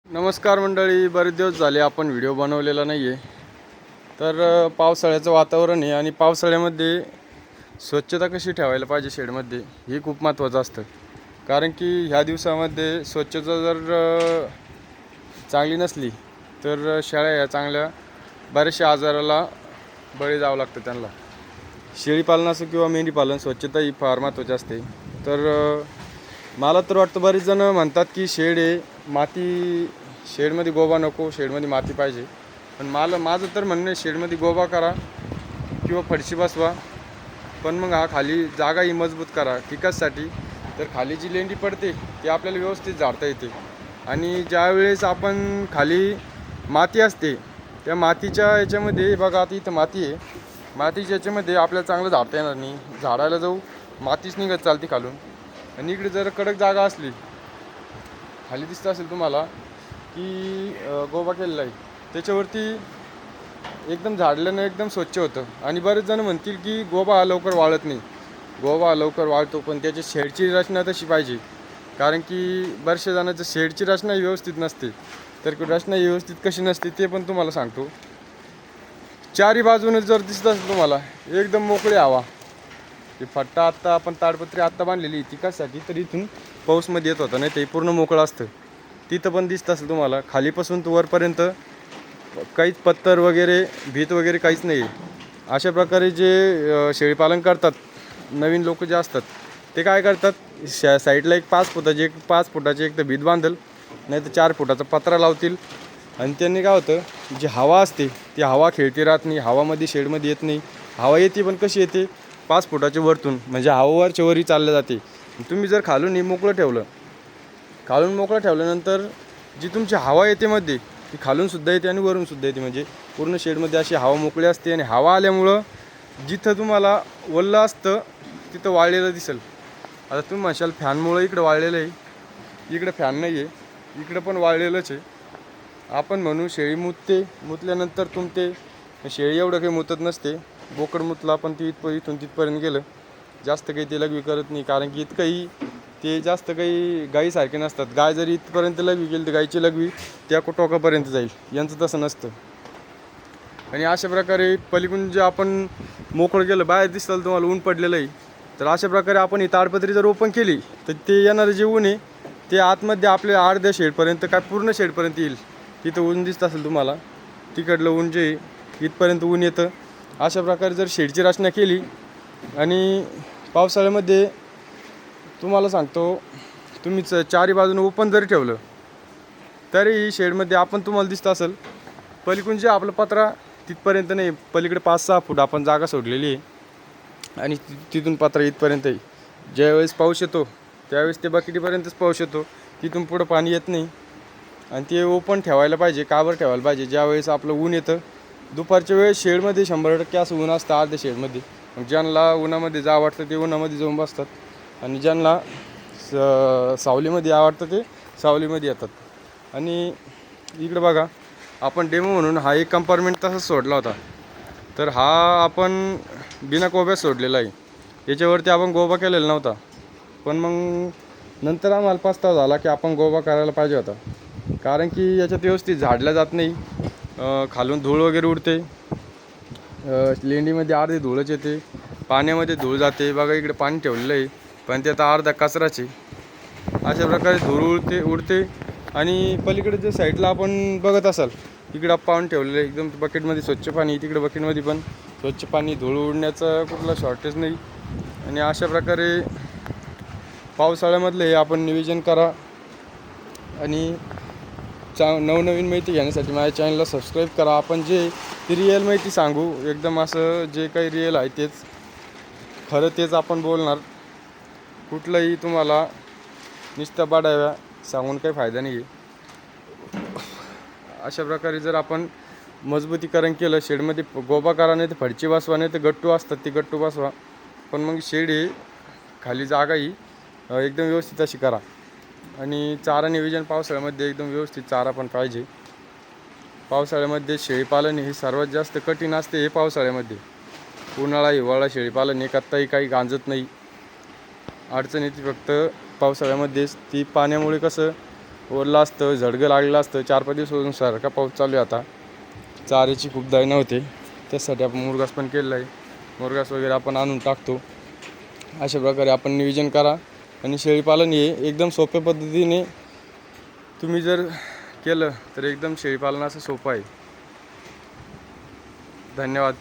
नमस्कार मंडळी, बरेच दिवस झाले आपण व्हिडिओ बनवलेला नाही आहे. तर पावसाळ्याचं वातावरण आहे आणि पावसाळ्यामध्ये स्वच्छता कशी ठेवायला पाहिजे शेडमध्ये हे खूप महत्त्वाचं असतं. कारण की ह्या दिवसामध्ये स्वच्छता जर चांगली नसली तर शेळ्या या चांगल्या बऱ्याचशा आजाराला बळी जावं लागतं त्यांना. शेळीपालन असो किंवा मेंढीपालन, स्वच्छता ही फार महत्त्वाची असते. तर मला तर वाटतं बरेच जण म्हणतात की शेडमध्ये गोबा नको, शेडमध्ये माती पाहिजे. पण माझं तर म्हणणं आहे शेडमध्ये गोबा करा किंवा फरशी बसवा, पण मग खाली जागा ही मजबूत करा पिकासाठी. तर खाली जी लेंडी पडते ती आपल्याला व्यवस्थित झाडता येते. आणि ज्यावेळेस आपण खाली माती असते त्या मातीच्या याच्यामध्ये बघा, आता इथं माती आहे, मातीच्या याच्यामध्ये आपल्याला चांगलं झाडता येणार नाही. झाडायला जाऊ मातीच निघत चालते खालून. आणि इकडे जर कडक जागा असली, खाली दिसतं असेल तुम्हाला की गोबा केलेला आहे, त्याच्यावरती एकदम झाडल्यानं एकदम स्वच्छ होतं. आणि बरेच जण म्हणतील की गोबा हा लवकर वाळत नाही. गोबा हा लवकर वाळतो, पण त्याची शेडची रचना तशी पाहिजे. कारण की बऱ्याचशा जणांचं शेडची रचना व्यवस्थित नसते. तर रचना व्यवस्थित कशी नसते ते पण तुम्हाला सांगतो. चारी बाजूने जर दिसत असेल तुम्हाला एकदम मोकळी हवा, ते फट्टा आत्ता आपण ताडपत्री आत्ता बांधलेली ती कशासाठी, तर इथून पाऊसमध्ये येत होता, नाही ते पूर्ण मोकळं असतं. तिथं पण दिसत असेल तुम्हाला खालीपासून तर वरपर्यंत काहीच पत्तर वगैरे भीत वगैरे काहीच नाही आहे. अशा प्रकारे जे शेळीपालन करतात नवीन लोक जे असतात ते काय करतात, साईडला एक 5 फुटाची एक तर भीत बांधल, नाही तर 4 फुटाचा पत्रा लावतील. आणि त्यांनी काय होतं, जी हवा असते ती हवा खेळती राहत नाही, हवामध्ये शेडमध्ये येत नाही. हवा येते पण कशी येते, 5 फुटाच्या वरतून, म्हणजे हवावरच्या वरही चालल्या जाते. तुम्ही जर खालून मोकळं ठेवल्यानंतर जी तुमची हवा येते मध्ये ती खालूनसुद्धा येते आणि वरूनसुद्धा येते. म्हणजे पूर्ण शेडमध्ये अशी हवा मोकळी असते. आणि हवा आल्यामुळं जिथं तुम्हाला ओल्लं असतं तिथं वाळलेलं दिसेल. आता तुम्ही म्हणशाल फॅनमुळं इकडं वाळलेलं आहे, इकडं फॅन नाही आहे, इकडं पण वाळलेलंच आहे. आपण म्हणू शेळी मुतल्यानंतर तुमते, शेळी एवढं काही मुतत नसते. बोकड मुतला पण ती इथून तिथपर्यंत गेलं, जास्त काही ते लघवी करत नाही. कारण की इतकंही ते जास्त काही गाईसारखे नसतात. गाय जरी इथपर्यंत लघवी गेली तर गाईची लघवी त्या टोकापर्यंत जाईल, यांचं तसं नसतं. आणि अशा प्रकारे पलीकडून जे आपण मोकळं गेलं, बाहेर दिसतं तुम्हाला ऊन पडलेलं आहे, तर अशा प्रकारे आपण ही ताडपत्री जर ओपन केली तर ते येणारं जे ऊन आहे ते आतमध्ये आपल्या अर्ध्या शेडपर्यंत काय पूर्ण शेडपर्यंत येईल. तिथं ऊन दिसत असेल तुम्हाला, तिकडलं ऊन जे इथपर्यंत ऊन येतं. अशा प्रकारे जर शेडची रचना केली आणि पावसाळ्यामध्ये तुम्हाला सांगतो, तुम्ही चारी बाजूने ओपन जरी ठेवलं तरी शेडमध्ये आपण तुम्हाला दिसत असेल पलीकडून जे आपलं पत्रा तिथपर्यंत नाही, पलीकडे 5-6 फूट आपण जागा सोडलेली आहे. आणि तिथून पत्रा इथपर्यंत आहे. ज्यावेळेस पाऊस येतो त्यावेळेस ते बकेटीपर्यंतच पाऊस येतो, तिथून पुढं पाणी येत नाही. आणि ते ओपन ठेवायला पाहिजे. का बरं ठेवायला पाहिजे, ज्यावेळेस आपलं ऊन येतं दुपारच्या वेळेस शेडमध्ये 100% असं ऊन असतं अर्ध्या शेडमध्ये. मग ज्यांना उन्हामध्ये जा वाटतं ते उन्हामध्ये जाऊन बसतात, आणि ज्यांना सावलीमध्ये आवडतं ते सावलीमध्ये येतात. आणि इकडं बघा, आपण डेमो म्हणून हा एक कंपार्टमेंट तसाच सोडला होता. तर हा आपण बिना गोब्यात सोडलेला आहे. याच्यावरती आपण गोबा केलेला नव्हता, पण मग नंतर आम्हाला पस्तावा झाला की आपण गोबा करायला पाहिजे होता. कारण की याच्यात व्यवस्थित झाडल्या जात नाही, खालून धूळ वगैरे उडते, लेंडीमध्ये अर्धी धूळच येते, पाण्यामध्ये धूळ जाते. बघा इकडे पाणी ठेवलेलं आहे पण ते आता अर्धा कचराचे. अशा प्रकारे धूळ उडते. आणि पलीकडे जे साईडला आपण बघत असाल तिकडं पाणी ठेवलेलं आहे एकदम बकेटमध्ये स्वच्छ पाणी, तिकडे बकेटमध्ये पण स्वच्छ पाणी, धूळ उडण्याचं कुठला शॉर्टेज नाही. आणि अशा प्रकारे पावसाळ्यामधले आपण नियोजन करा. आणि नवनवीन माहिती घेण्यासाठी माझ्या चॅनलला सबस्क्राईब करा. आपण जे ती रिअल माहिती सांगू, एकदम असं जे काही रिअल आहे तेच खरं, तेच आपण बोलणार. कुठलंही तुम्हाला नुसतं बाडाव्या सांगून काही फायदा नाही आहे. अशा प्रकारे जर आपण मजबूतीकरण केलं, शेडमध्ये गोबा करा, नाही तर फडची बसवा, नाही तर गट्टू असतात ती गट्टू बसवा. पण मग शेड हे खाली जागा ही एकदम व्यवस्थित अशी करा. आणि चारा नियोजन पावसाळ्यामध्ये एकदम व्यवस्थित चारा पण पाहिजे. पावसाळ्यामध्ये शेळीपालन हे सर्वात जास्त कठीण असते. हे पावसाळ्यामध्ये उन्हाळा हिवाळा शेळीपालन हे कत्ताही काही गांजत नाही. अडचण येते फक्त पावसाळ्यामध्येच. ती पाण्यामुळे कसं ओरलं असतं, झडगं लागलं असतं. 4-5 दिवसापासून सारखा पाऊस चालू आहे. आता चाऱ्याची खूप दैना होते, त्यासाठी आपण मुरघास पण केलेला आहे. मुरघास वगैरे आपण आणून टाकतो. अशा प्रकारे आपण नियोजन करा. आणि शेळीपालन हे एकदम सोप्या पद्धतीने तुम्ही जर केलं तर एकदम शेळीपालन असं सोपं आहे. धन्यवाद.